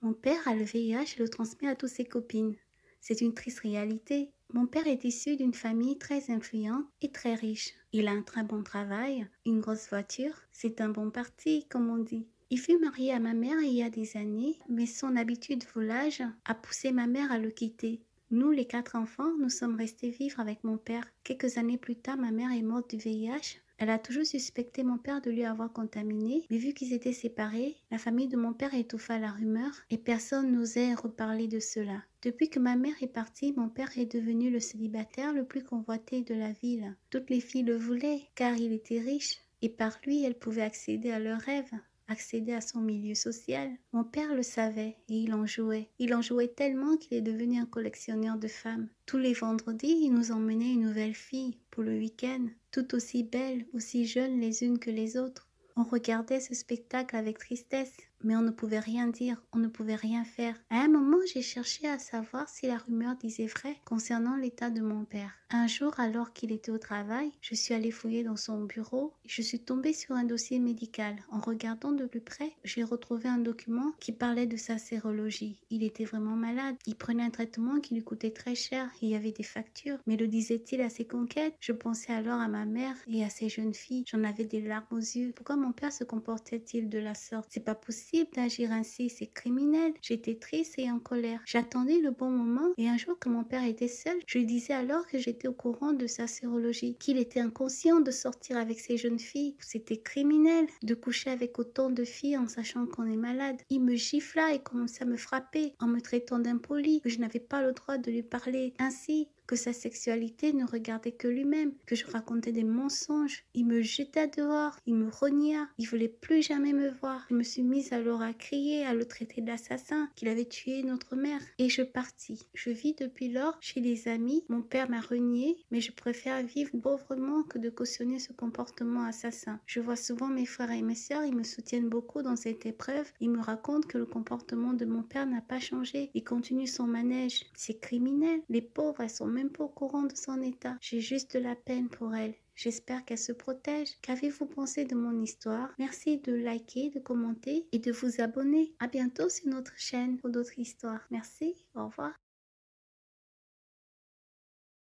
Mon père a le VIH et le transmet à toutes ses copines. C'est une triste réalité. Mon père est issu d'une famille très influente et très riche. Il a un très bon travail, une grosse voiture. C'est un bon parti, comme on dit. Il fut marié à ma mère il y a des années, mais son habitude volage a poussé ma mère à le quitter. Nous, les 4 enfants, nous sommes restés vivre avec mon père. Quelques années plus tard, ma mère est morte du VIH. Elle a toujours suspecté mon père de lui avoir contaminé, mais vu qu'ils étaient séparés, la famille de mon père étouffa la rumeur et personne n'osait reparler de cela. Depuis que ma mère est partie, mon père est devenu le célibataire le plus convoité de la ville. Toutes les filles le voulaient, car il était riche, et par lui, elles pouvaient accéder à leurs rêves, accéder à son milieu social. Mon père le savait et il en jouait. Il en jouait tellement qu'il est devenu un collectionneur de femmes. Tous les vendredis, il nous emmenait une nouvelle fille pour le week-end, toutes aussi belles, aussi jeunes les unes que les autres. On regardait ce spectacle avec tristesse, mais on ne pouvait rien dire, on ne pouvait rien faire. À un moment, j'ai cherché à savoir si la rumeur disait vrai concernant l'état de mon père. Un jour, alors qu'il était au travail, je suis allée fouiller dans son bureau et je suis tombée sur un dossier médical. En regardant de plus près, j'ai retrouvé un document qui parlait de sa sérologie. Il était vraiment malade. Il prenait un traitement qui lui coûtait très cher. Il y avait des factures. Mais le disait-il à ses conquêtes? Je pensais alors à ma mère et à ces jeunes filles. J'en avais des larmes aux yeux. Pourquoi mon père se comportait-il de la sorte? C'est pas possible d'agir ainsi, c'est criminel. J'étais triste et en colère. J'attendais le bon moment et un jour que mon père était seul, je lui disais alors que j'étais au courant de sa sérologie, qu'il était inconscient de sortir avec ces jeunes filles. C'était criminel de coucher avec autant de filles en sachant qu'on est malade. Il me gifla et commençait à me frapper en me traitant d'impoli, que je n'avais pas le droit de lui parler ainsi, que sa sexualité ne regardait que lui-même, que je racontais des mensonges. Il me jeta dehors, il me rogna, il voulait plus jamais me voir. Je me suis mise alors à crier, à le traiter d'assassin, qu'il avait tué notre mère. Et je partis. Je vis depuis lors chez les amis. Mon père m'a renié, mais je préfère vivre pauvrement que de cautionner ce comportement assassin. Je vois souvent mes frères et mes sœurs, ils me soutiennent beaucoup dans cette épreuve. Ils me racontent que le comportement de mon père n'a pas changé. Il continue son manège. C'est criminel. Les pauvres, elles sont même pas au courant de son état. J'ai juste de la peine pour elles. J'espère qu'elle se protège. Qu'avez-vous pensé de mon histoire? Merci de liker, de commenter et de vous abonner. À bientôt sur notre chaîne pour d'autres histoires. Merci, au revoir.